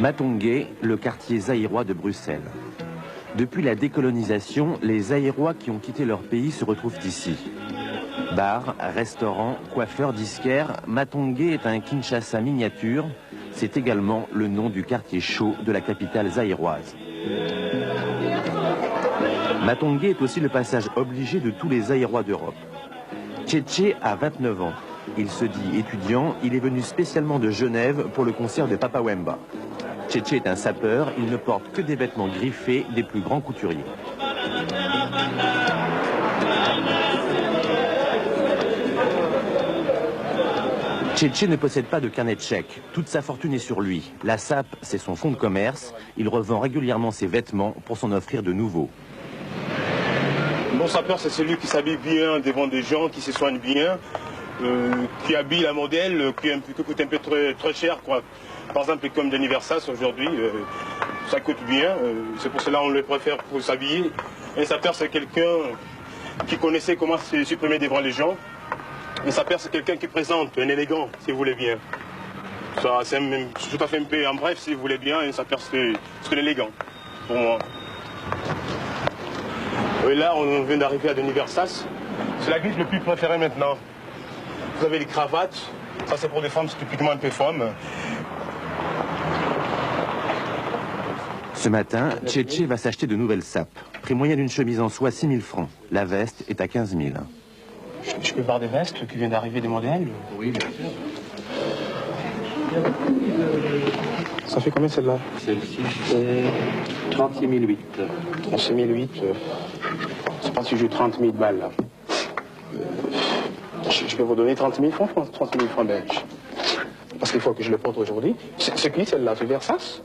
Matongé, le quartier zaïrois de Bruxelles. Depuis la décolonisation, les Zaïrois qui ont quitté leur pays se retrouvent ici. Bars, restaurants, coiffeurs, disquaires, Matongé est un Kinshasa miniature. C'est également le nom du quartier chaud de la capitale zaïroise. Matongé est aussi le passage obligé de tous les Zaïrois d'Europe. Tchétché a 29 ans. Il se dit étudiant, il est venu spécialement de Genève pour le concert de Papa Wemba. Tchétché est un sapeur, il ne porte que des vêtements griffés des plus grands couturiers. Tchétché ne possède pas de carnet de chèques. Toute sa fortune est sur lui. La SAP, c'est son fonds de commerce. Il revend régulièrement ses vêtements pour s'en offrir de nouveaux. Bon sapeur, c'est celui qui s'habille bien devant des gens, qui se soigne bien, qui habille la modèle, qui coûte un peu très cher, quoi. Par exemple, comme Denis Versace aujourd'hui, ça coûte bien. C'est pour cela qu'on le préfère pour s'habiller. Un sapeur, c'est quelqu'un qui connaissait comment se supprimer devant les gens. Un sapeur, c'est quelqu'un qui présente, un élégant, si vous voulez bien. C'est tout à fait un peu en bref, si vous voulez bien, un sapeur, c'est l'élégant, pour moi. Et là, on vient d'arriver à Denis Versace. C'est la griffe le plus préférée maintenant. Vous avez les cravates. Ça, c'est pour des femmes, c'est typiquement un peu femme. Ce matin, Tchétché va s'acheter de nouvelles sapes. Prix moyen d'une chemise en soie, 6 000 francs. La veste est à 15 000. Je peux voir des vestes qui viennent d'arriver des modèles? Oui, bien sûr. Ça fait combien celle-là? Celle-ci, c'est 36 008. 36 008. Je sais pas si j'ai 30 000 balles là. Je peux vous donner 30 000 francs, 30 000 francs belges. Parce qu'il faut que je le porte aujourd'hui. C'est qui celle-là? C'est Versace?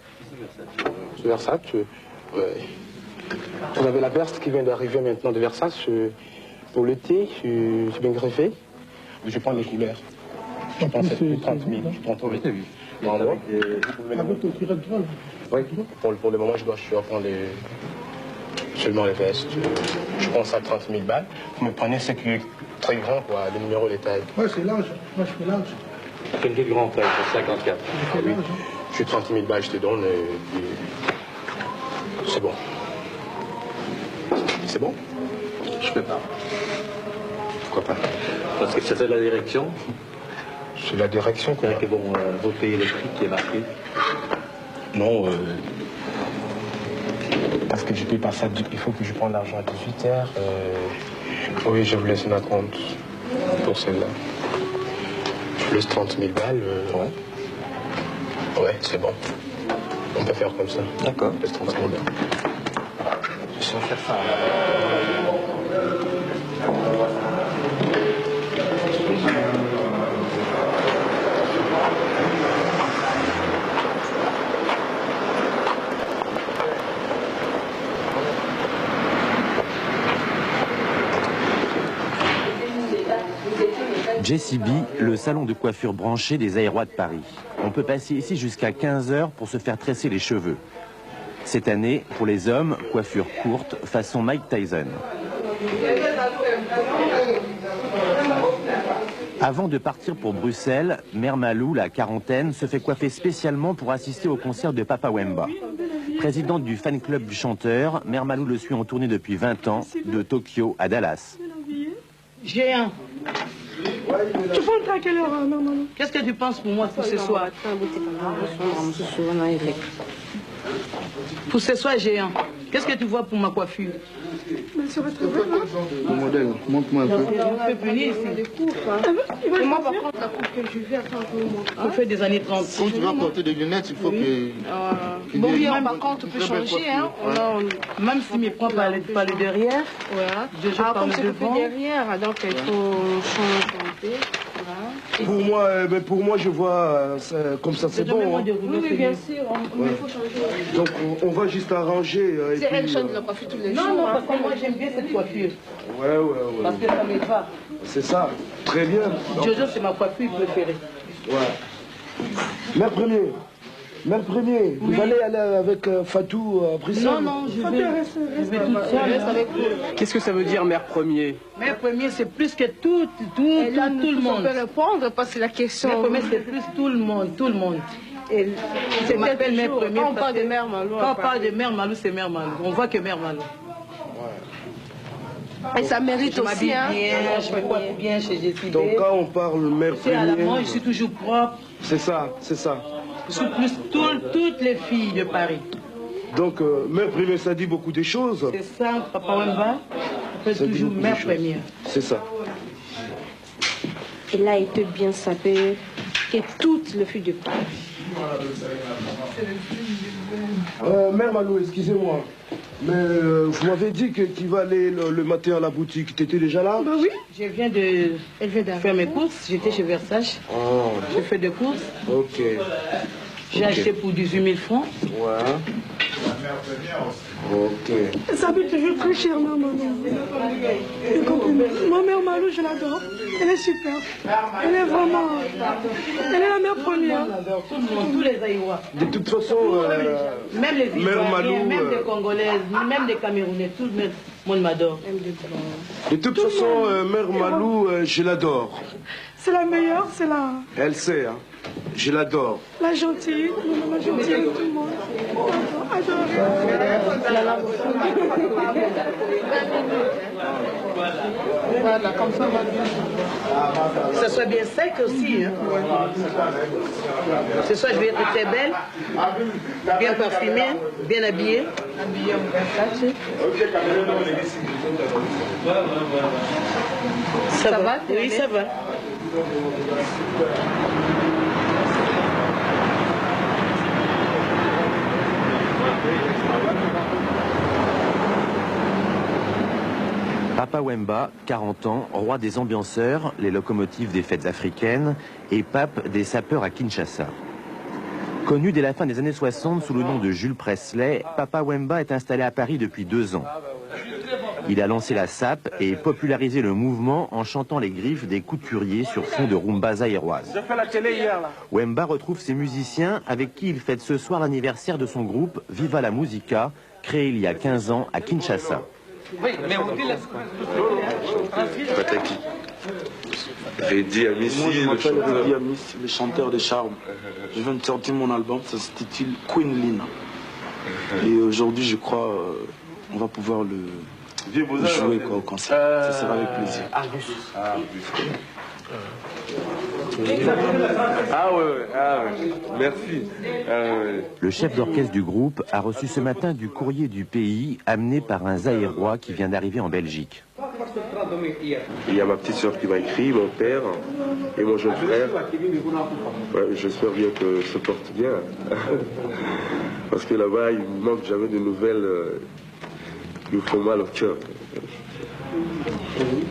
C'est Versace. Ouais. Vous avez la veste qui vient d'arriver maintenant de Versace. Pour l'été, c'est bien greffé. Je prends les couleurs. Je prends 30 000. Je prends 30 000. Oui, pour le moment, je dois prendre seulement les vestes. Je prends ça 30 000 balles. Vous me prenez ce qui est très grand, quoi, le numéro, les tailles. Ouais, c'est large. Moi, je fais large. Quel est le grand taille, 54. Ah oui. Je suis 30 000 balles, je te donne. Et c'est bon. C'est bon? Je peux pas. Pourquoi pas? Parce que c'est la direction. C'est la direction, quoi. C'est-à-dire que bon, vous payez le prix qui est marqué. Non, parce que je ne paye pas ça, il faut que je prenne l'argent à 18h. Oui, je vous laisse ma compte pour celle-là. Je laisse 30 000 balles. Ouais, c'est bon. On peut faire comme ça. D'accord. Je laisse 30 000 balles. Je sais faire ça. JCB, le salon de coiffure branché des Zaïrois de Paris. On peut passer ici jusqu'à 15 heures pour se faire tresser les cheveux. Cette année, pour les hommes, coiffure courte, façon Mike Tyson. Avant de partir pour Bruxelles, Mère Malou, la quarantaine, se fait coiffer spécialement pour assister au concert de Papa Wemba. Présidente du fan club du chanteur, Mère Malou le suit en tournée depuis 20 ans, de Tokyo à Dallas. Géant. Tu rentres à quelle heure, maman? Qu'est-ce que tu penses pour moi pour ce soir? Pour ce soir, Géant. Qu'est-ce que tu vois pour ma coiffure? Mais ça va très bien, hein? Le modèle, montre-moi un peu. On peut venir ici. Et moi, par contre, la coupe que je vais, attends, je vous montre. On fait des années 30. Quand tu vas porter des lunettes, il faut que... Bon, oui, par contre, on peut changer, hein. Même si mes propres par le derrière, Voilà. je jette par Comme le c'est devant. coupé derrière, donc il faut changer. Voilà. Pour moi, je vois comme ça, c'est bon. Hein. Oui, mais bien sûr, il faut changer. Donc, on va juste arranger. C'est elle change la coiffure tous les jours. Non, parce que moi j'aime bien cette coiffure. Ouais. Parce que ça me va. C'est ça. Très bien. Jojo, c'est ma coiffure préférée. Ouais. Mère Premier, vous allez aller avec Fatou à Bruxelles? Non, je vais toute seule. Qu'est-ce que ça veut dire mère premier? Mère première, c'est plus que tout Et là, le monde. on peut répondre parce que la question... Mère première, c'est plus tout le monde. Et c'était mes premiers. Quand on parle de Mère Malou. Quand on parle de Mère Malou, c'est Mère Malou. On voit que Mère Malou. Et ça mérite Je aussi, m'habille hein. bien, je me coiffe bien chez JCB. Donc quand on parle mère Je suis à la main, première, je suis toujours propre. c'est ça, c'est ça. Je suis plus toutes les filles de Paris. Donc mère première, ça dit beaucoup de choses. C'est ça, Papa Wemba. On fait Ça dit toujours beaucoup Mère de choses. première. C'est ça. Elle a été bien sapée, que toutes les filles de Paris. Mère Malou, excusez-moi. Mais vous m'avez dit que tu vas aller le matin à la boutique. Tu étais déjà là? Bah oui, je viens de faire mes courses. J'étais chez Versace. Oh, J'ai fait des courses. ok. J'ai acheté pour 18 000 francs. Ouais. Ok. Ça m'est toujours très cher, ma maman. Ma mère Malou, je l'adore. Elle est super. Elle est vraiment... Elle est la mère première. Tout le monde, tous les Aïwa. De toute façon, Même les Mère Ivoiriens, Malou, même les Congolaises, même les Camerounais, tout le monde m'adore. de toute façon, Mère Malou, je l'adore. C'est la meilleure, c'est Elle sait, hein. Je l'adore. la gentille. La gentille avec tout le monde. Adorée. Voilà, comme ça, que ce soit bien sec aussi. Hein. Ce soir, je vais être très belle, bien parfumée, bien habillée. Habillée en Versace. Ça va? Oui, ça va. Papa Wemba, 40 ans, roi des ambianceurs, les locomotives des fêtes africaines et pape des sapeurs à Kinshasa. Connu dès la fin des années 60 sous le nom de Jules Presley, Papa Wemba est installé à Paris depuis 2 ans. Il a lancé la sape et popularisé le mouvement en chantant les griffes des couturiers sur fond de rumba zaïroise. Wemba retrouve ses musiciens avec qui il fête ce soir l'anniversaire de son groupe Viva la Musica, créé il y a 15 ans à Kinshasa. Reddy Amissi, Moi, je le m'appelle chanteur. Reddy Amissi, le chanteur de charme. Je viens de sortir mon album, ça s'intitule Queen Lina. Et aujourd'hui, je crois, on va pouvoir le jouer quoi, au concert. Ça sera avec plaisir. Ah ouais, merci. Le chef d'orchestre du groupe a reçu ce matin du courrier du pays amené par un Zaïrois qui vient d'arriver en Belgique. Il y a ma petite soeur qui m'a écrit, mon père et mon jeune frère. Ouais, j'espère bien que ça se porte bien. Parce que là-bas, il ne manque jamais de nouvelles qui nous font mal au cœur.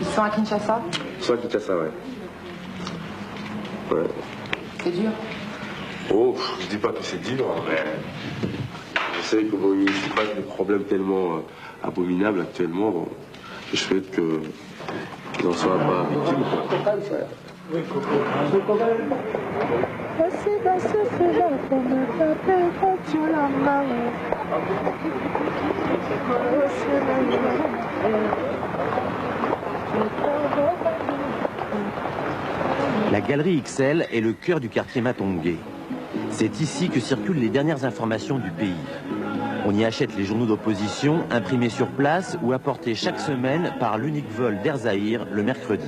Ils sont à Kinshasa? Ils sont à Kinshasa, ouais. Ouais. C'est dur? Oh, je dis pas que c'est dur, mais je sais que bon, il se passe des problèmes tellement abominables actuellement. Bon, je souhaite qu'ils n'en soient pas victimes. La galerie XL est le cœur du quartier Matongé. C'est ici que circulent les dernières informations du pays. On y achète les journaux d'opposition imprimés sur place ou apportés chaque semaine par l'unique vol d'Air Zahir le mercredi.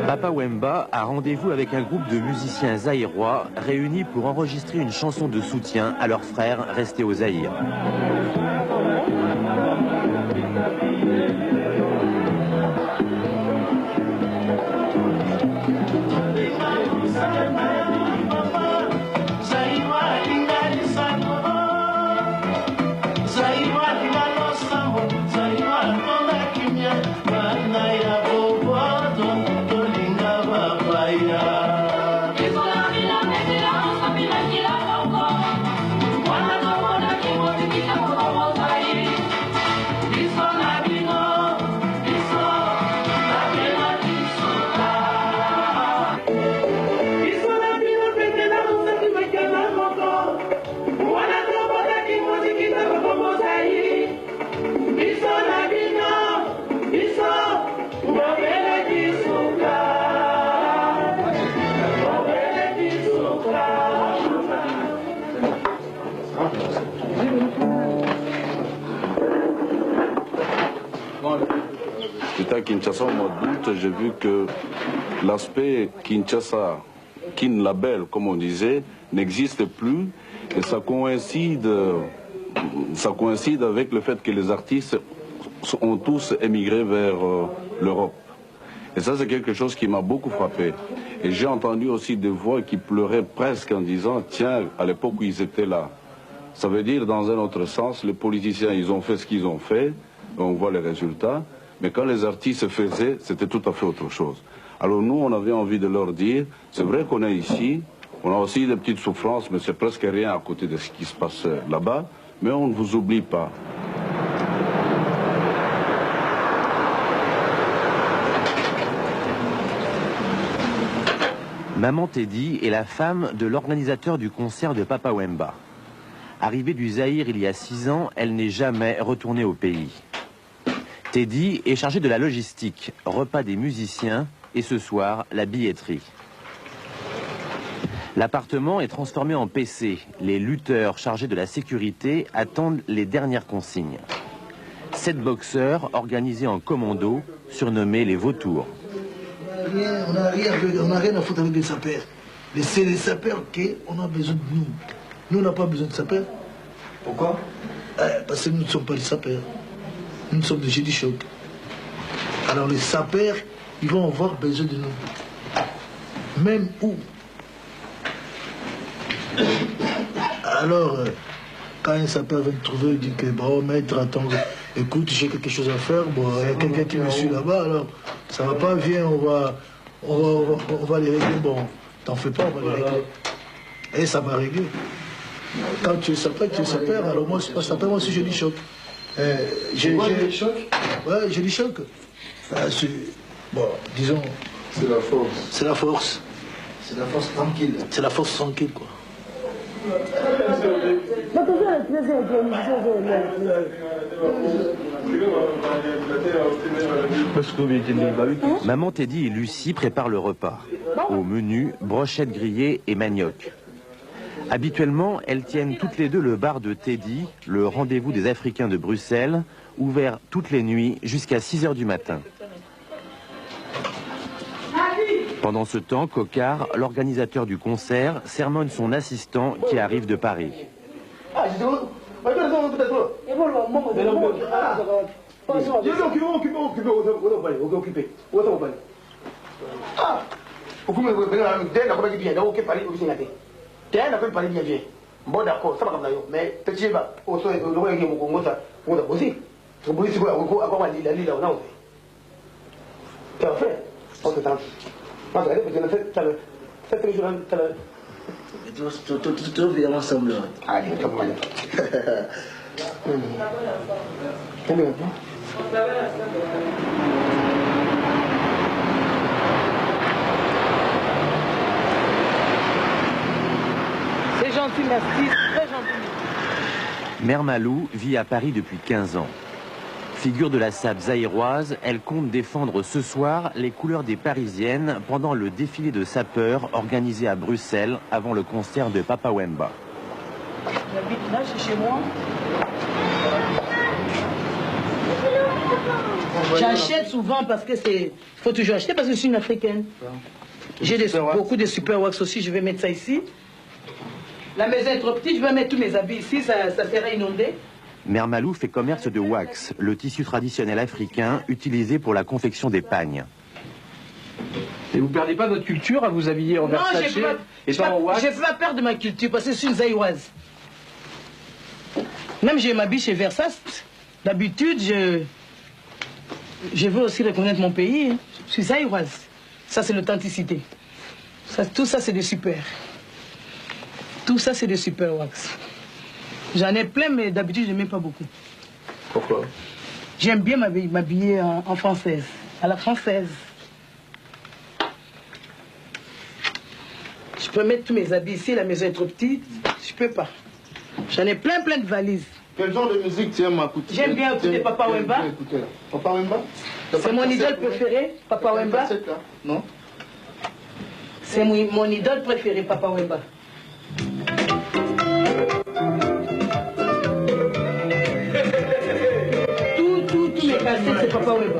Papa Wemba a rendez-vous avec un groupe de musiciens zaïrois réunis pour enregistrer une chanson de soutien à leurs frères restés au Zaïre. à Kinshasa au mois d'août, j'ai vu que l'aspect Kinshasa, Kin Label, comme on disait, n'existe plus. Et ça coïncide avec le fait que les artistes ont tous émigré vers l'Europe. Et ça, c'est quelque chose qui m'a beaucoup frappé. Et j'ai entendu aussi des voix qui pleuraient presque en disant, tiens, à l'époque où ils étaient là. Ça veut dire, dans un autre sens, les politiciens, ils ont fait ce qu'ils ont fait, on voit les résultats, mais quand les artistes faisaient, c'était tout à fait autre chose. Alors nous, on avait envie de leur dire, c'est vrai qu'on est ici, on a aussi des petites souffrances, mais c'est presque rien à côté de ce qui se passe là-bas, mais on ne vous oublie pas. Maman Teddy est la femme de l'organisateur du concert de Papa Wemba. Arrivée du Zaïre il y a 6 ans, elle n'est jamais retournée au pays. Teddy est chargée de la logistique, repas des musiciens et ce soir, la billetterie. L'appartement est transformé en PC. Les lutteurs chargés de la sécurité attendent les dernières consignes. 7 boxeurs organisés en commando, surnommés les vautours. On n'a rien à foutre avec les sapeurs. C'est les sapeurs qu'on a besoin de nous. Nous, on n'a pas besoin de sapeurs. Pourquoi? Parce que nous ne sommes pas les sapeurs. Nous sommes des Génie Choc. Alors les sapeurs, ils vont avoir besoin de nous. Même où. Alors, quand un sapeur vient te trouver, il dit que, bon, maître, attends, écoute, j'ai quelque chose à faire, bon, il y a quelqu'un qui me suit là-bas, alors, ça va pas, viens, on va les régler, bon, t'en fais pas, on va les régler. Et ça va régler. Quand tu es sapeur, alors moi, je suis pas sapeur, moi aussi, je dis choc. J'ai choc? Ouais, je dis choc. Bon, disons... C'est la force. C'est la force. C'est la force tranquille. C'est la force tranquille, quoi. Maman Teddy et Lucie préparent le repas. Au menu, brochettes grillées et manioc. Habituellement, elles tiennent toutes les deux le bar de Teddy, le rendez-vous des Africains de Bruxelles, ouvert toutes les nuits jusqu'à 6 h du matin. Pendant ce temps, Cocard, l'organisateur du concert, sermonne son assistant qui arrive de Paris. Bon d'accord, ça va comme ça, mais petit va, au sol, le roi est mon ça, on a aussi. Tu peux dire quoi, on va lire là, on a. Tu as fait, on te tente. Moi, je vais te faire ça, c'est toujours Tout vient ensemble. Allez, comme ça. Combien de temps? C'est gentil, merci, très gentil. Mère Malou vit à Paris depuis 15 ans. Figure de la SAP zaïroise, elle compte défendre ce soir les couleurs des Parisiennes pendant le défilé de sapeurs organisé à Bruxelles avant le concert de Papa Wemba. J'habite là, c'est chez moi. J'achète souvent parce que c'est... Il faut toujours acheter parce que je suis une Africaine. J'ai beaucoup de super wax aussi, je vais mettre ça ici. La maison est trop petite, je vais mettre tous mes habits ici, ça sera inondé. Mère Malou fait commerce de wax, le tissu traditionnel africain utilisé pour la confection des pagnes. Et vous ne perdez pas votre culture à vous habiller en Versace et pas en wax? J'ai pas peur de ma culture parce que je suis une zaïroise. Même je m'habille chez Versace, d'habitude je veux aussi reconnaître mon pays. Hein. Je suis zaïroise. Ça c'est l'authenticité. Tout ça c'est des super. Tout ça c'est des super wax. J'en ai plein, mais d'habitude, je n'aime pas beaucoup. Pourquoi? J'aime bien m'habiller en française, à la française. Je peux mettre tous mes habits ici, la maison est trop petite, je peux pas. J'en ai plein de valises. Quel genre de musique tu aimes écouter? J'aime bien écouter Papa Wemba. Papa Wemba? C'est mon idole préféré, Papa Wemba. Non? C'est mon idole préféré, Papa Wemba. Tous mes cassettes, c'est Papa Wemba.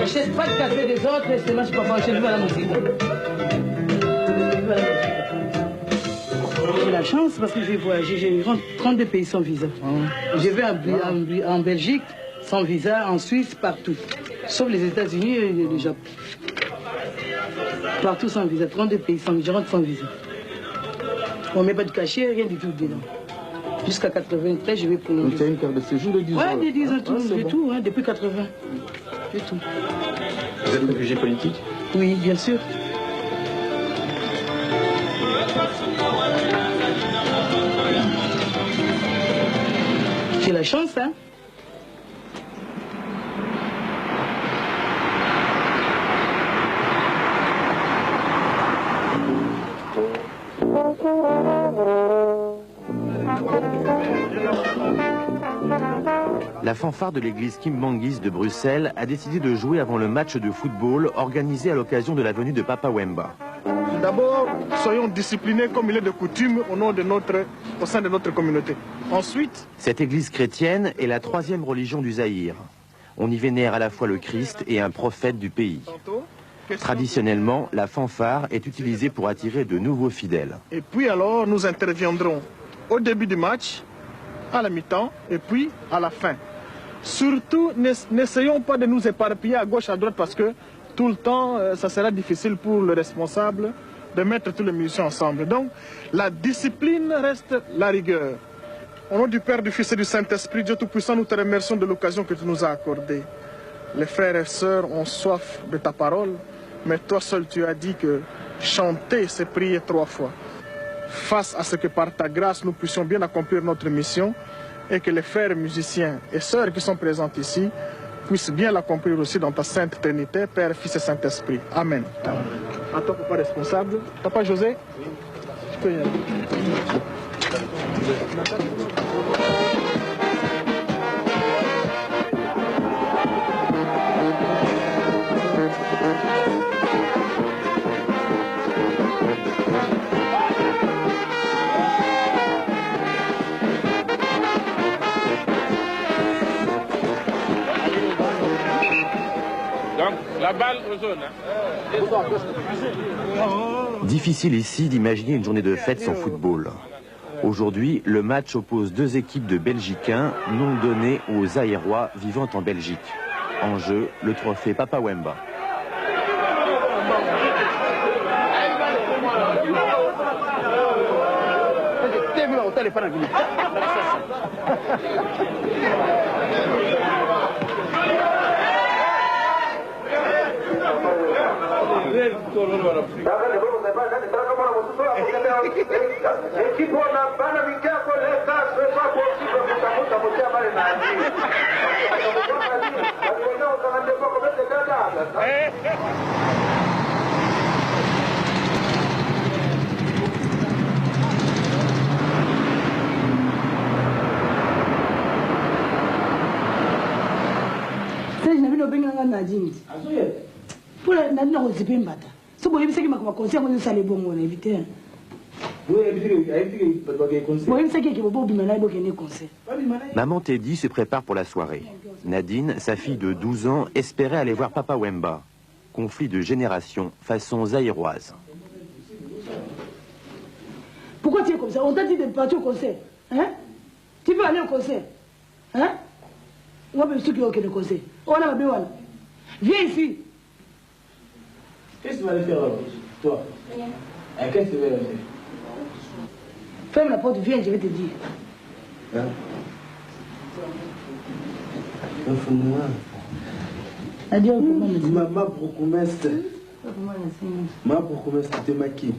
n'achète pas de café des autres, et seulement je peux pas acheter la musique. J'ai la chance parce que j'ai voyagé, j'ai eu 32 pays sans visa. Je vais en Belgique sans visa, en Suisse, partout. Sauf les États-Unis et le Japon. Partout sans visa, 32 pays sans visa, je rentre sans visa. On ne met pas de cachet, rien du tout dedans. Jusqu'à 93, je vais prolonger. Donc tu as une carte de séjour de 10 ans? Oui, de 10 ans, j'ai tout, hein, depuis 80. J'ai tout. Vous êtes réfugié politique? Oui, bien sûr. J'ai la chance, hein. La fanfare de l'église Kim Mangis de Bruxelles a décidé de jouer avant le match de football organisé à l'occasion de la venue de Papa Wemba. D'abord, soyons disciplinés comme il est de coutume au sein de notre communauté. Ensuite... Cette église chrétienne est la 3e religion du Zaïre. On y vénère à la fois le Christ et un prophète du pays. Traditionnellement, la fanfare est utilisée pour attirer de nouveaux fidèles. Et puis alors, nous interviendrons au début du match, à la mi-temps et puis à la fin. Surtout, n'essayons pas de nous éparpiller à gauche, à droite parce que tout le temps, ça sera difficile pour le responsable de mettre tous les musiciens ensemble. Donc, la discipline reste la rigueur. Au nom du Père, du Fils et du Saint-Esprit, Dieu Tout-Puissant, nous te remercions de l'occasion que tu nous as accordée. Les frères et sœurs ont soif de ta parole, mais toi seul tu as dit que chanter, c'est prier 3 fois. Face à ce que par ta grâce, nous puissions bien accomplir notre mission et que les frères musiciens et sœurs qui sont présents ici puissent bien l'accomplir aussi dans ta sainte Trinité, Père, Fils et Saint-Esprit. Amen. À toi, papa responsable. Papa José, tu peux y aller. La balle aux zones. Difficile ici d'imaginer une journée de fête sans football. Aujourd'hui, le match oppose 2 équipes de Belgicains non données aux Zaïrois vivant en Belgique. En jeu, le trophée Papa Wemba. Pour la Nadine, on s'est bien battu. C'est pour ça que ma conseil, on s'est bon, on a évité. Maman Teddy se prépare pour la soirée. Nadine, sa fille de 12 ans, espérait aller voir Papa Wemba. Conflit de génération façon zaïroise. Pourquoi tu es comme ça? On t'a dit de partir au concert. Hein? Tu veux aller au concert? Hein? On va me dire qu'il y a aucun concert. On a besoin. Viens ici. Qu'est-ce que tu vas aller faire, toi? Qu'est-ce que tu vas aller faire? Ferme la porte, viens, je vais te dire. Hein? Adieu, maman pour commerce. Maman pour commerce, tu te maquilles.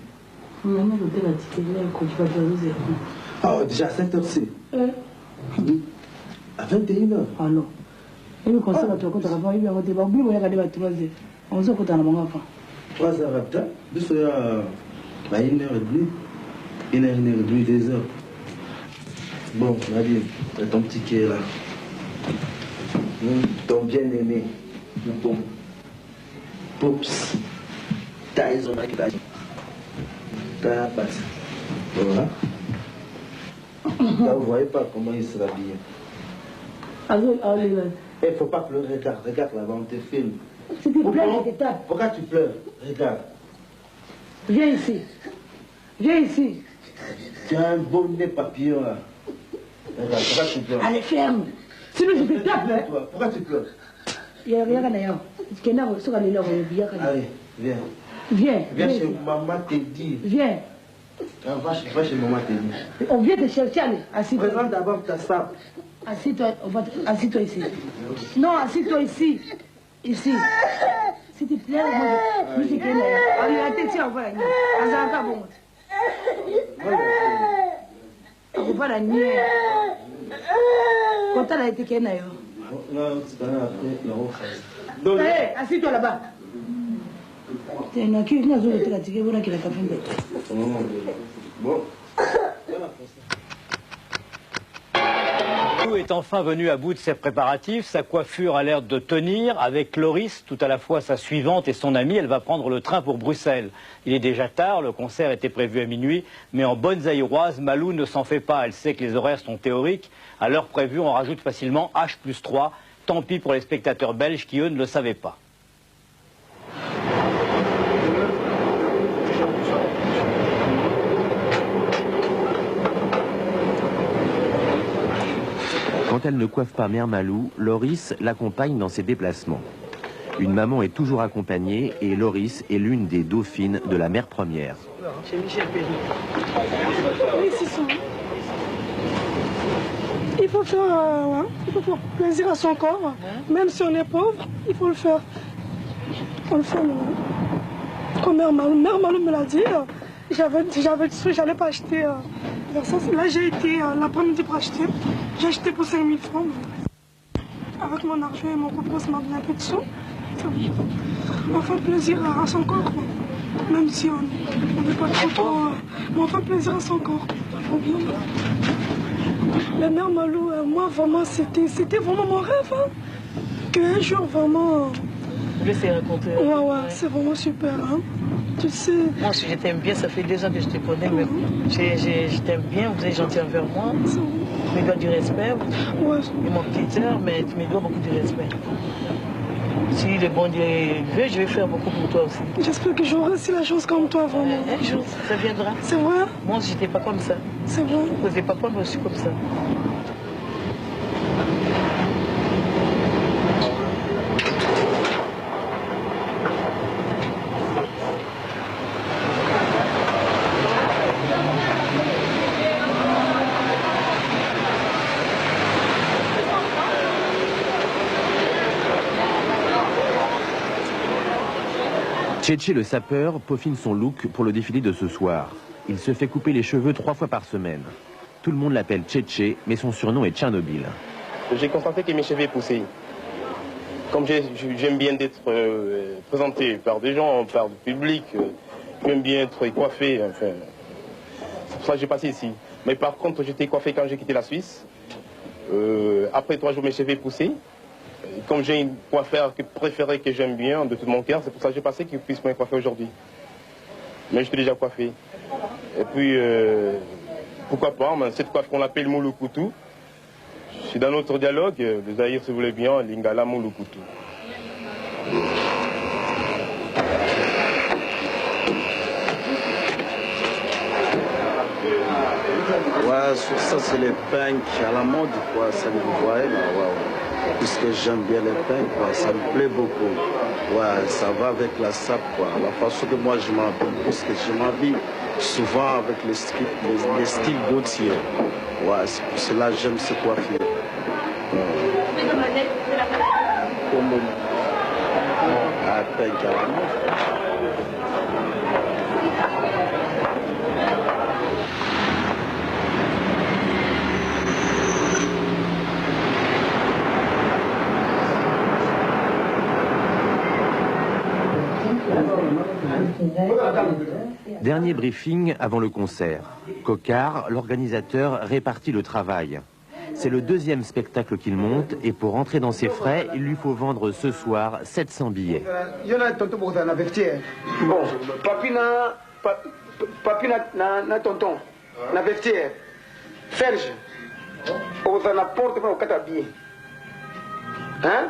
Ah, déjà à 7h, à 21h. Ah non. Et le conseil, tu as compté avant, il y a un débat. Oui, il y a un débat 3h. On se compte à mon enfant. 3h après, il y a 1h30. 1h30, 2h. Bon, Nadine, ton petit qui est là. Ton bien-aimé. Bon. Pops. T'as son maquillage. T'as passé. Voilà. Là, vous ne voyez pas comment il s'habille. Il ne faut pas pleurer. Regarde là-bas, on te filme. Si tu pleures, je te tape. Pourquoi tu pleures? Regarde. Viens ici. Viens ici. Tu as un beau nez papillon là. Regarde, pourquoi tu pleures? Allez, ferme. Sinon, je te tape. Hein. Pourquoi tu pleures? Il n'y a rien à dire. Allez, viens. Viens. Viens chez maman te dit. Viens. Va chez maman te dit. On vient te chercher, allez. Assis-toi. Présente d'abord ta sape. Assis-toi, assis-toi ici. Non, assis-toi ici. Ici. S'il te plaît, moi, je sais allez, la tête, tiens, on va la nuit. Azaka, bon. On va la nuit. Quand elle a été qu'elle n'a eu. Non, c'est pas après, hé, assis-toi là-bas. Bon. Malou est enfin venu à bout de ses préparatifs. Sa coiffure a l'air de tenir. Avec Loris, tout à la fois sa suivante et son amie, elle va prendre le train pour Bruxelles. Il est déjà tard, le concert était prévu à minuit, mais en bonne zaïroise, Malou ne s'en fait pas. Elle sait que les horaires sont théoriques. À l'heure prévue, on rajoute facilement H+3. Tant pis pour les spectateurs belges qui, eux, ne le savaient pas. Quand elle ne coiffe pas Mère Malou, Loris l'accompagne dans ses déplacements. Une maman est toujours accompagnée et Loris est l'une des dauphines de la mère première. Chez Michel Péry. Oui, c'est ça. Il faut faire plaisir à son corps. Même si on est pauvre, il faut le faire. On le fait. Comme Mère Malou me l'a dit, j'avais du sous, j'allais pas acheter. Là, j'ai été l'après-midi pour acheter. J'ai acheté pour 5 000 francs. Avec mon argent et mon copain, ça m'a donné un peu de sous. On fait plaisir à son corps. Même si on n'est pas trop. Mais on fait plaisir à son corps. La Mère Malou, moi, vraiment, c'était vraiment mon rêve. Hein. Qu'un jour, vraiment. Je vais essayer de raconter. Ouais, c'est vraiment super. Hein. Tu sais. Moi, si je t'aime bien, ça fait 2 ans que je te connais, mais je t'aime bien, vous êtes gentil envers moi. Tu me dois du respect. Ouais. Et mon petit cœur, mais tu me dois beaucoup de respect. Si le bon Dieu veut, je vais faire beaucoup pour toi aussi. J'espère que j'aurai aussi la chance comme toi, vraiment. Un jour, ça viendra. C'est vrai? Moi, je n'étais pas comme ça. C'est vrai? Je n'étais pas comme moi, je suis comme ça. Tchétché le sapeur peaufine son look pour le défilé de ce soir. Il se fait couper les cheveux 3 fois par semaine. Tout le monde l'appelle Tchétché, mais son surnom est Tchernobyl. J'ai constaté que mes cheveux poussaient. Comme j'aime bien d'être présenté par des gens, par le public, j'aime bien être coiffé, enfin. C'est pour ça que j'ai passé ici. Mais par contre, j'étais coiffé quand j'ai quitté la Suisse. Après 3 jours, mes cheveux poussaient. Comme j'ai une coiffeur préférée que j'aime bien de tout mon cœur, c'est pour ça que j'ai passé qu'il puisse me coiffer aujourd'hui. Mais je suis déjà coiffé. Et puis, pourquoi pas, cette coiffe qu'on appelle Moulukoutou. Je suis dans notre dialogue, le Zaïre, si vous voulez bien, Lingala Moulukoutou. Ouais, sur ça, c'est les peignes à la mode, quoi. Ça vous voyez, là, ouais. Puisque j'aime bien les peignes, quoi. Ça me plaît beaucoup. Ouais, ça va avec la sape, quoi. La façon que moi je m'habille, parce que je m'habille souvent avec les styles Gaultier. Ouais, c'est pour cela que j'aime ce coiffure. Comme à peine à la mode. Dernier briefing avant le concert. Cocard, l'organisateur, répartit le travail. C'est le 2e spectacle qu'il monte et pour rentrer dans ses frais, il lui faut vendre ce soir 700 billets. Bon, papi na tonton, na vestiaire, Ferge, on a la porte pour 4 billets. Hein?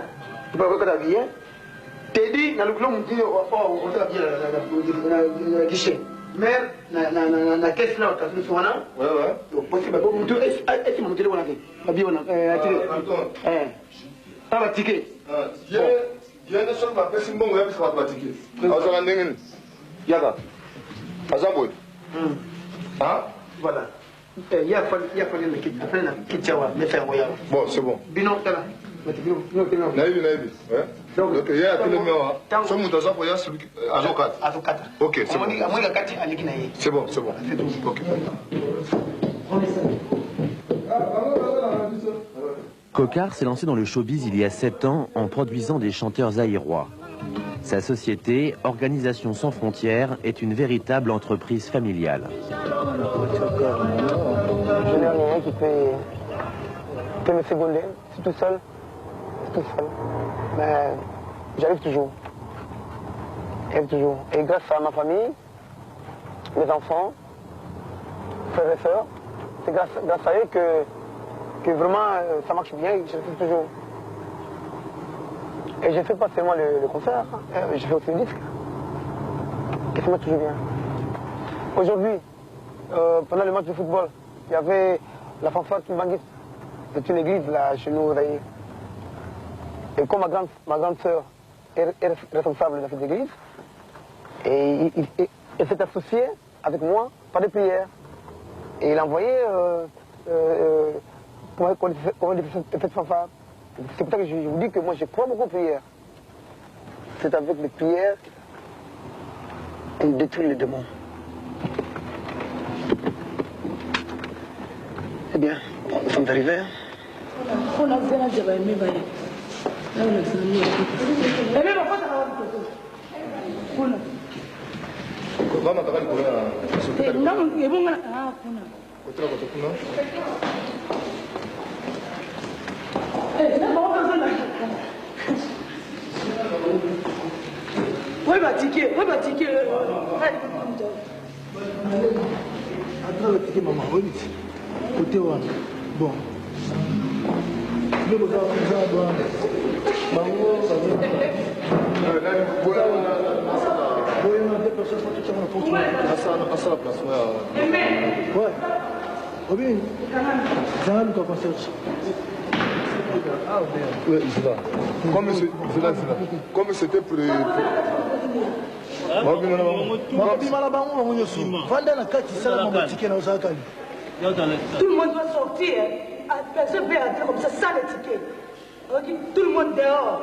Tu peux avoir 4 billets? T'es dit, dans le club, on dit, on t'a dit la guichet. Mère, la caisse là, t'as fait soin là? Ouais, ouais. Donc, possible, bon, tu es-ce que mon téléphone a fait? La bio, on a. Ah, la ticket. Je ne sais pas, c'est bon, ouais, c'est pas ticket. Azara Nengen. Yaga. Azaboy. Ah? Voilà. Il y a pas de kit. Après, la kit, mais c'est un voyage. Bon, c'est bon. Binon, t'as là. Naïvi, ouais. Donc, il y a tout le monde. Ce monde a voyage sur avocat. Avocat. Ok, c'est bon. C'est bon, c'est bon. Ok. Cocard s'est lancé dans le showbiz il y a 7 ans en produisant des chanteurs zaïrois. Sa société, Organisation Sans Frontières, est une véritable entreprise familiale. Je n'ai rien qui peut me seconder. C'est tout seul. C'est tout seul. Mais j'arrive toujours. Et grâce à ma famille, mes enfants, frères et sœurs, c'est grâce à eux que vraiment ça marche bien et je fais toujours. Et je fais pas seulement le concert, je fais aussi le disque. Et ça marche toujours bien. Aujourd'hui, pendant le match de football, il y avait la fanfare Kimbanguis. C'est une église là chez nous. Et comme ma grande sœur est responsable de cette église, et elle s'est associée avec moi par des prières. Et il a envoyé comment dire cette fanfare. C'est pour ça que je vous dis que moi je crois beaucoup aux prières. C'est avec les prières qu'on détruit les démons. Eh bien, nous sommes arrivés. Oui, bah, ticket. Attends, le ticket, maman, oui. Côté one. Bon. Le besoin, maman, ça va. Oui, on a des personnes qui sont en porte. À sa place, ouais. Ouais. Oh bien. C'est un peu concert. Oui, c'est là. Comme c'était pour les... Tout le monde doit sortir. Personne ne peut entrer comme ça sans les tickets. Tout le monde dehors.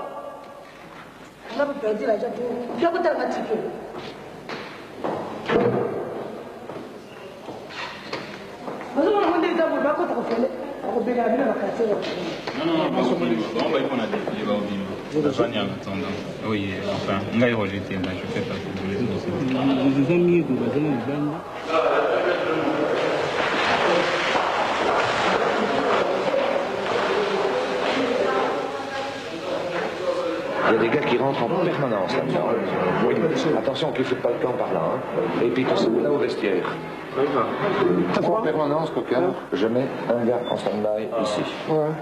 On a perdu l'argent pour... Viens pour un ticket. Oui, enfin, on va y rejeter, là, je fais partie de les Il y a des gars qui rentrent en permanence là-dedans. Oui, attention qu'ils ne foutent pas le camp par là. Hein. Et puis tout ça là au vestiaire. En permanence, Cocard, je mets un gars en stand-by ici. Ouais.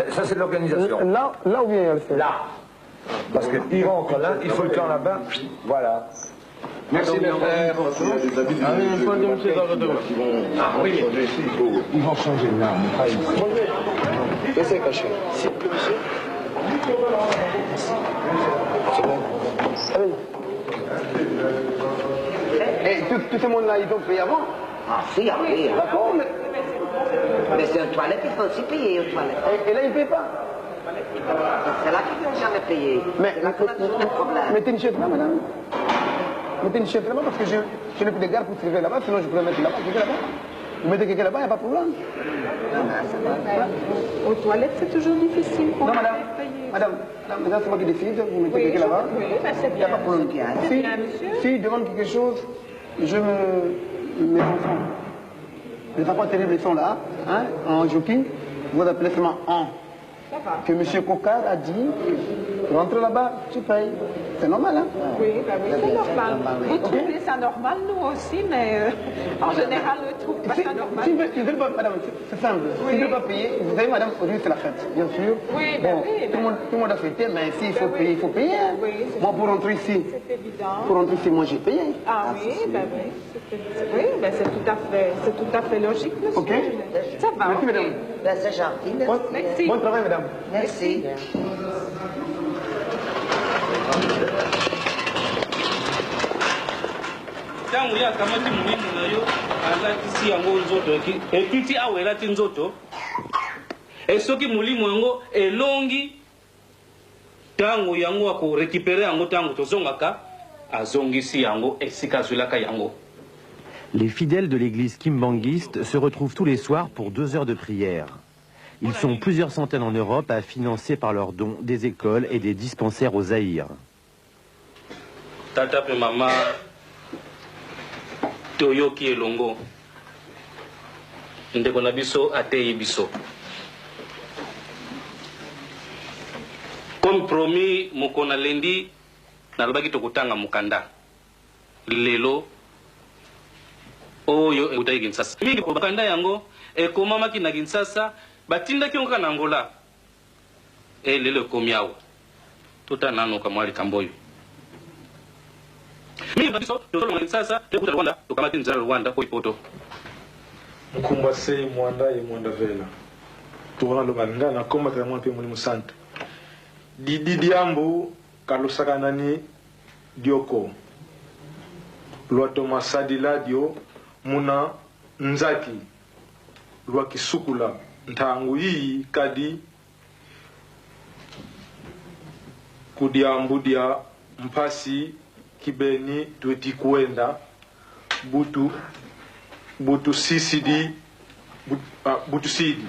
Ça, c'est de l'organisation. Là ou bien là. Parce qu'il rentre là, il faut le camp là-bas. Voilà. Merci mes frères. Ils vont changer de l'arme. Laissez cacher. C'est bon. Allez. Et tout ce monde-là, ils ont payé avant? Ah si, oui. D'accord, mais c'est une toilette, il faut aussi payer aux toilettes. Et là, ils ne payent pas? C'est là qu'ils n'ont jamais payé. Mais problème. Mettez une chaise là, madame. Mettez une chaise là-bas parce que je n'ai plus de garde pour tirer là-bas, sinon je pourrais mettre là-bas, quelqu'un là-bas. Vous mettez quelqu'un là-bas, il n'y a pas de problème. Aux toilettes, c'est toujours difficile. Non, madame, c'est moi qui décide, vous mettez quelqu'un là-bas. Il n'y a pas de problème. Si il demande quelque chose, je mes enfants. Les enfants terribles sont là, hein, en joking. Vous appelez seulement en. Que M. Cocard a dit, rentre là-bas, tu payes. C'est normal, hein? Oui, bah oui, c'est normal. Vous trouvez ça normal, nous aussi, mais en général, on ne trouve pas ça normal. Si vous ne veulent pas, madame, c'est simple. Si vous ne veulez pas payer, vous savez, madame, aujourd'hui c'est la fête, bien sûr. Oui, bon, tout le monde a fêté, mais s'il faut payer, il faut payer. Hein. Oui, moi, pour rentrer ici, moi j'ai payé. Ah oui, ben oui. Oui, ben c'est tout à fait logique, monsieur. Ok. Ça va. Merci, madame. Ben, c'est gentil. Merci. Bon travail, madame. Merci. Tangu ya kamati muhimu nayo alatisi yango nzoto etiti awe elati nzoto esoki mulimu yango elongi tangu yango akorekipere yango tangu tozongaka azongisi yango esika azwelaka yango. Les fidèles de l'église kimbangiste se retrouvent tous les soirs pour 2 heures de prière. Ils sont plusieurs centaines en Europe à financer par leurs dons des écoles et des dispensaires au Zaïre. Tata pe mama toyoki elongo ndeko na biso ateyi biso. Comme promis mokona lendi nalobaki tokutanga mukanda lelo oyo eutayi Kinshasa mingi bakanda yango ekomamaki na Kinshasa batindaki onka na Angola lelo ekomi awa totananoka mwa likambo oyo mingi babiso tozolonga Kinshasa tekuta Rwanda tokamati nzala Rwanda ko ipoto mukumba sei mwanda ye mwanda vela tuona lobanga na komba kwa mwa pe mulimu sante Didi Diambu kalosaka nani dioko lwa tomasadila dio muna nzaki lwa kisukula ntangu hii kadi kudiambu dia mpasi kibeni tweti kuenda butu sisidi butu sidi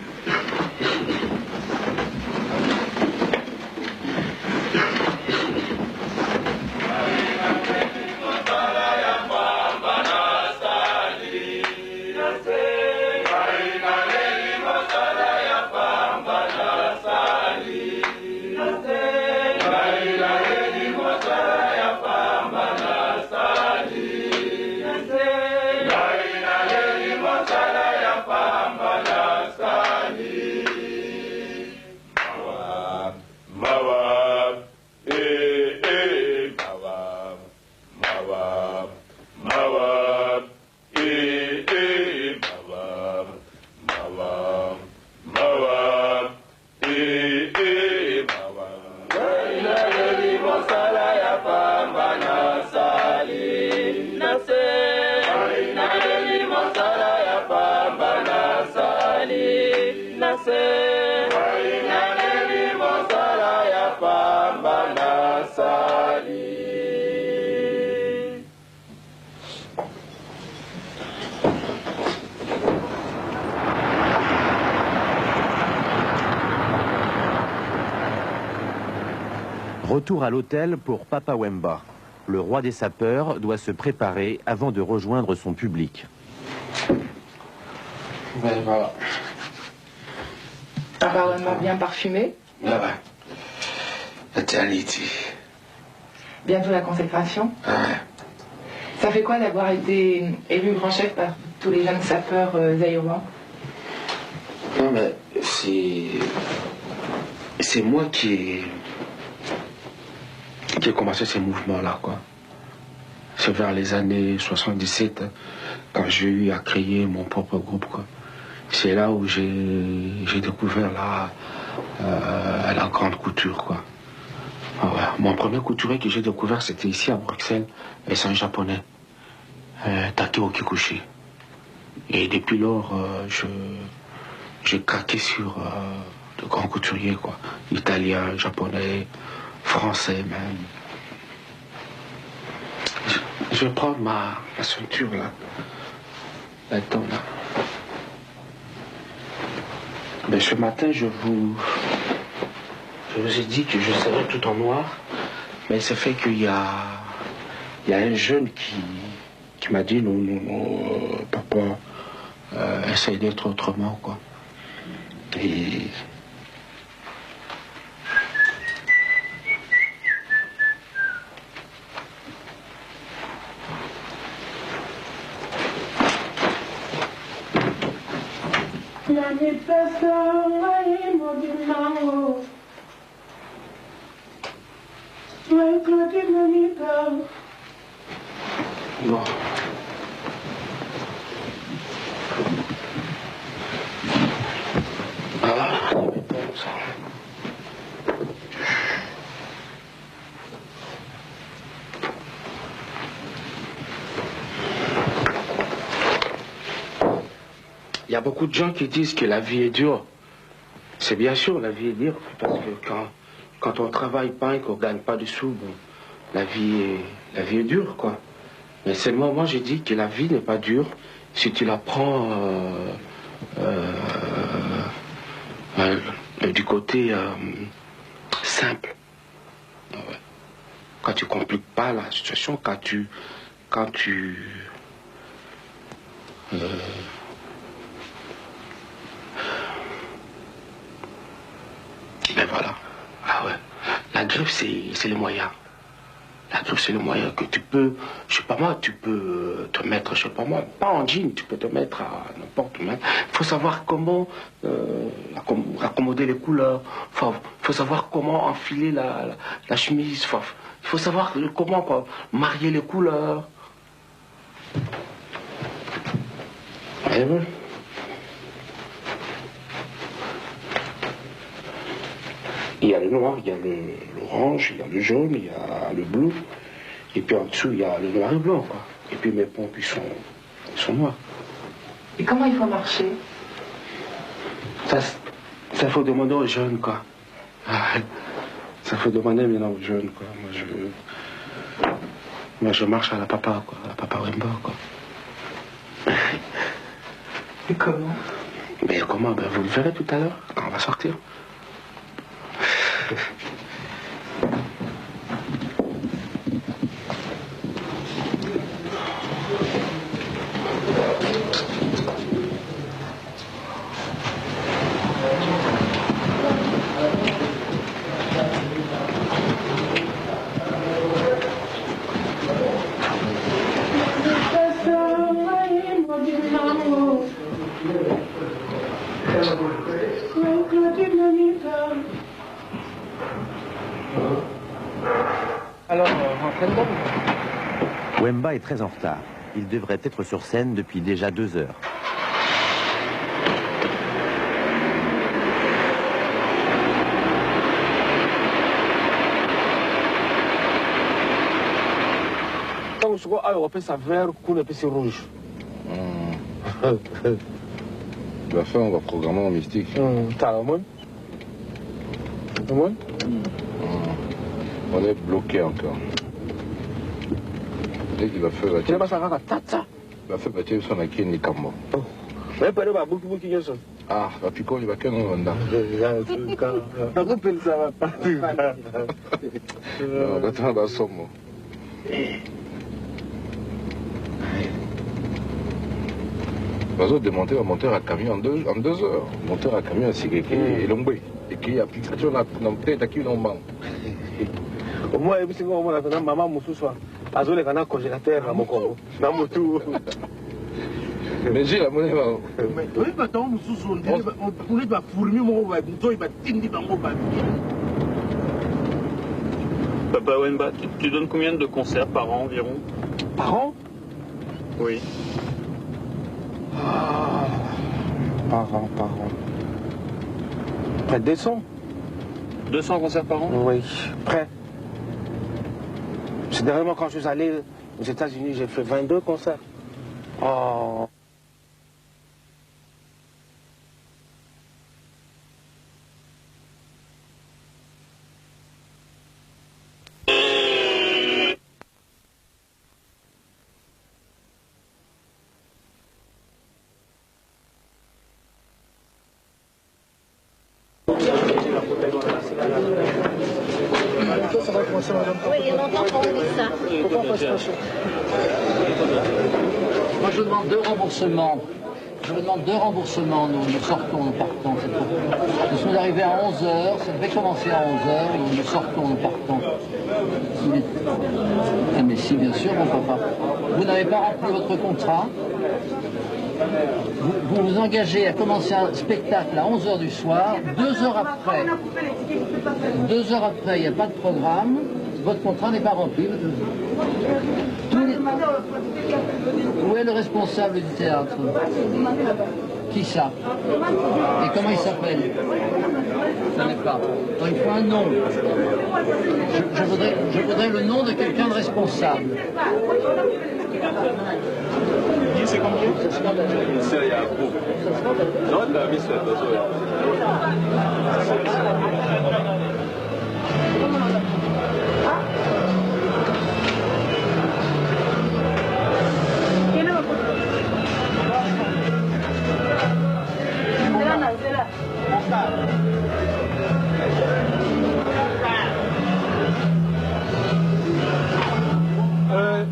Retour à l'hôtel pour Papa Wemba. Le roi des sapeurs doit se préparer avant de rejoindre son public. Ben voilà. Papa Wemba bien parfumé. Ouais. Eternity. Bientôt la consécration. Ouais. Ça fait quoi d'avoir été élu grand chef par tous les jeunes sapeurs zaïrois? Non mais c'est moi qui ai commencé ces mouvements-là, quoi. C'est vers les années 77, quand j'ai eu à créer mon propre groupe, quoi. C'est là où j'ai découvert la grande couture, quoi. Ah ouais. Mon premier couturier que j'ai découvert, c'était ici à Bruxelles, et c'est un japonais, Takeo Kikuchi. Et depuis lors, j'ai craqué sur de grands couturiers, quoi. Italiens, japonais, français même. Je vais prendre ma ceinture là. Là-dedans là. Mais ce matin, je vous ai dit que je serais tout en noir. Mais c'est fait qu'il y a un jeune qui m'a dit non, papa, essaye d'être autrement, quoi. Et Bon. Il y a beaucoup de gens qui disent que la vie est dure. C'est bien sûr, la vie est dure, parce que quand on travaille pas et qu'on gagne pas de sous, bon, la vie est dure, quoi. Mais seulement, moi, j'ai dit que la vie n'est pas dure si tu la prends du côté simple. Ouais. Quand tu compliques pas la situation, quand tu ben voilà. Ah ouais. La griffe, c'est le moyen. La griffe, c'est le moyen que tu peux, je sais pas moi, tu peux te mettre, je sais pas moi, pas en jean, tu peux te mettre à n'importe où. Il faut savoir comment accommoder les couleurs. Faut savoir comment enfiler la chemise. Il faut savoir comment quoi, marier les couleurs. Et voilà. Il y a le noir, il y a l'orange, il y a le jaune, il y a le bleu. Et puis en dessous, il y a le noir et blanc, quoi. Et puis mes pompes, ils sont noirs. Et comment il faut marcher? Ça faut demander aux jeunes, quoi. Ça faut demander maintenant aux jeunes, quoi. Moi, je marche à la papa, quoi. À la papa Wemba, quoi. Et comment? Mais comment? Ben, vous le verrez tout à l'heure, quand on va sortir. Alors, Wemba est très en retard. Il devrait être sur scène depuis déjà 2 heures. On appelle ça vert, qu'on appelle ça rouge. La fin, on va programmer en mystique. T'as la moine? On est bloqué encore. Dès qu'il va faire la tête. Il va faire la tête, son acquis ni kambo. Ah, la pico, il va qu'un nom là. Attends, la somme. Bazo démonter un monteur à camion en 2 heures. Monteur à camion à Sigeke et Lombe. Et qui a application dans peut-être qui n'ont pas. Au moins, il y a une maman qui a un congélateur dans mon corps. Dans mon tour. Mais j'ai la monnaie. Oui, mais dans mon sous-sol, on pourrait fournir mon web, il va tindi dans mon web. Papa Wemba, tu donnes combien de concerts par an environ? Par an? Oui. Par an. Près de 200. 200 concerts par an? Oui, près. C'est dernièrement quand je suis allé aux États-Unis, j'ai fait 22 concerts. Oh. Oui, il y a longtemps qu'on dit ça. Moi, je demande 2 remboursements. Nous sortons, nous partons. Nous sommes arrivés à 11h, ça devait commencer à 11h, nous sortons, nous partons. Ah mais si, bien sûr, mon papa. Vous n'avez pas rempli votre contrat. vous vous engagez à commencer un spectacle à 11h du soir, 2 heures après, il n'y a pas de programme, votre contrat n'est pas rempli. Où est le responsable du théâtre? Qui ça? Et comment il s'appelle? Je ne sais pas. Donc, il faut un nom. Je voudrais le nom de quelqu'un de responsable. C'est combien?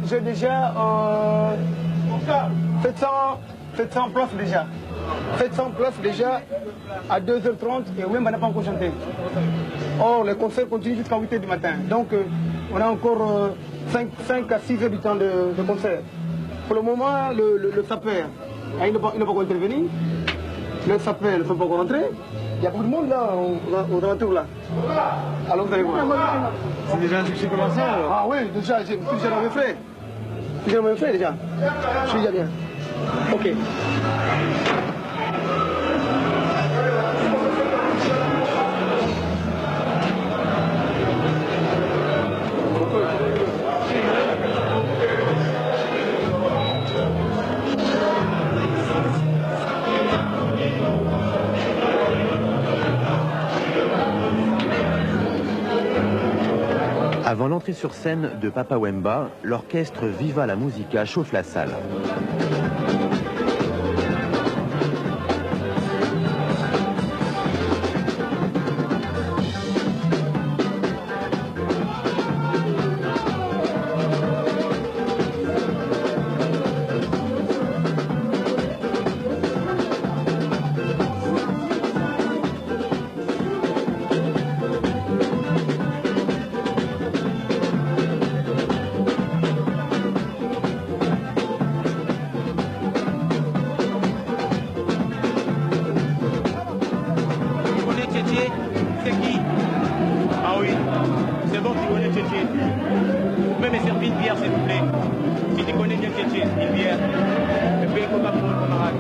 J'ai déjà 700 places déjà. 700 places déjà à 2h30 et Wemba n'a pas encore chanté. Or, le concert continue jusqu'à 8h du matin. Donc, on a encore 5 à 6 heures du temps de concert. Pour le moment, le sapeur, il n'a pas encore intervenu. Le sapeur ne peut pas encore rentrer. Il y a beaucoup de monde là, au retour là. Alors vous allez voir. C'est déjà un succès commencé alors? Ah oui, déjà, j'ai plusieurs de mes frères. Plusieurs de mes frères déjà. Je suis déjà bien. Ok. Avant l'entrée sur scène de Papa Wemba, l'orchestre Viva la Musica chauffe la salle. C'est qui? Ah oui, c'est bon, tu connais Tchétché. Vous pouvez me servir une bière, s'il vous plaît. Si tu connais bien Tchétché, une bière. Et puis, il faut pas pour mon camarade.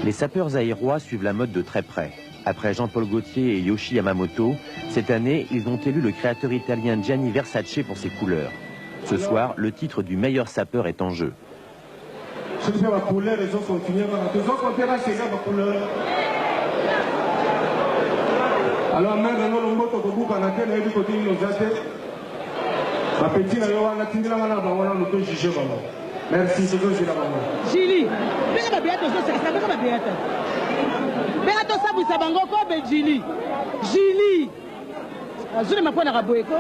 Les sapeurs aérois suivent la mode de très près. Après Jean-Paul Gaultier et Yoshi Yamamoto, cette année, ils ont élu le créateur italien Gianni Versace pour ses couleurs. Ce soir, le titre du meilleur sapeur est en jeu. Merci, c'est tout, Gili, pega bientôt ça, ça pega bientôt. Pega tout ça, vous savez encore ben Gili. Gili. Azule m'a pas na raboeko.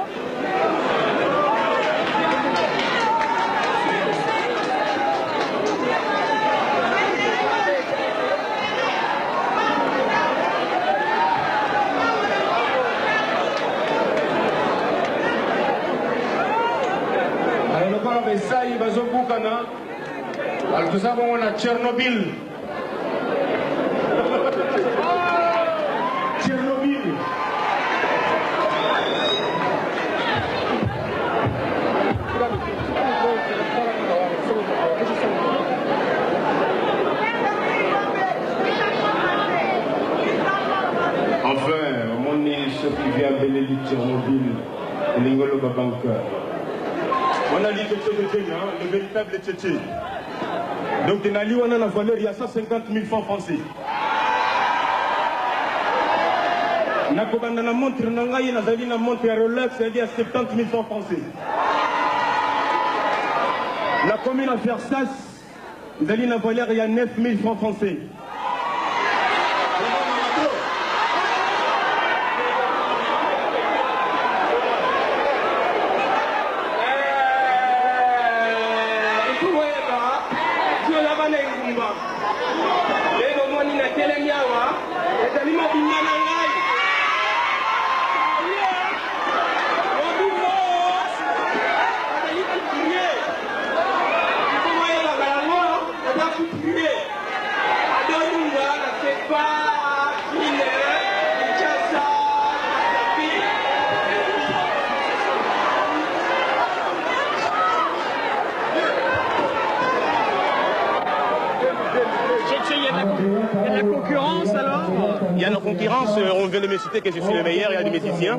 Besai bazobukana alikusabu na Chernobyl. Chernobyl. Enfin, mon ce qui vient de Tchernobyl, l'ingolo babanka. On a dit le véritable Tchétché. Donc, on a dit la valeur, il y a 150 000 francs français. Na montre, na montre à Rolex, il y a 70 000 francs français. La commune à Versace, il y a une valeur, il y a 9 000 francs français. na engumba lelo moni na telemi awa ezali mobimba na ngai azali kuturie ikomayelaka yango aza kuturie adodunga na sepa ine kinshasa kasapi Il y a de la concurrence alors? Il y a de la concurrence, on vient de me citer que je suis le meilleur, il y a des musiciens.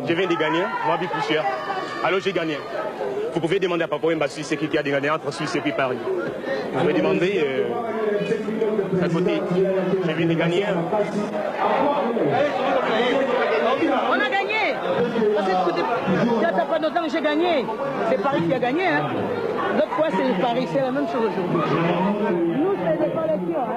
Je viens de gagner, moi plus cher. Alors j'ai gagné. Vous pouvez demander à Papa Wemba Suisse c'est qui a gagné entre Suisse et puis Paris. Vous pouvez demander à côté. Je viens de gagner. On a gagné. Ça fait pas longtemps que j'ai gagné. C'est Paris qui a gagné. Hein. L'autre fois c'est Paris, c'est la même chose aujourd'hui. Nous c'est des collections.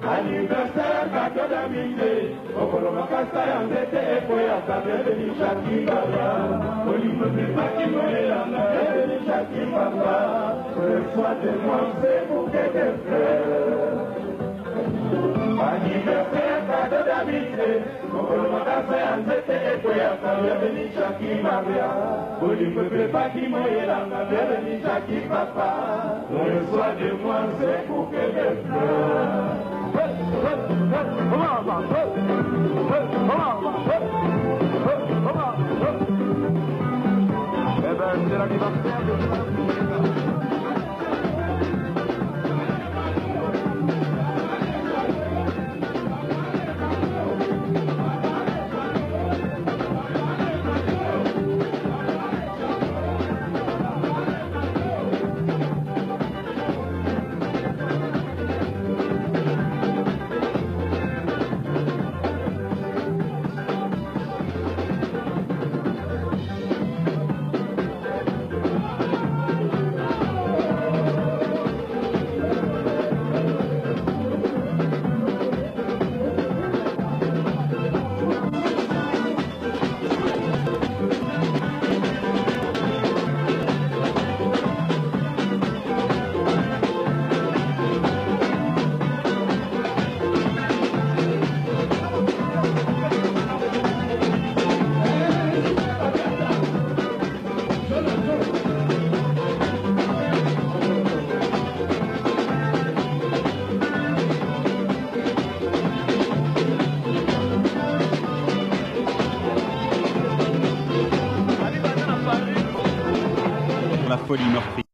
Anniversaire cadeau d'amitié, Okolo Makasa Yanzete Epoya Kabele Shaki Baba, Olimo de Makimoya, Kabele Shaki Baba, reçois-moi, c'est pour que te frères. Anniversaire cadeau d'amitié, Okolo Makasa Yanzete Epoya Kabele Shaki Baba, Olimo de Makimoya, Kabele Shaki Baba, reçois-moi, c'est pour que te frères. C'est l'anniversaire de La folie meurtrière.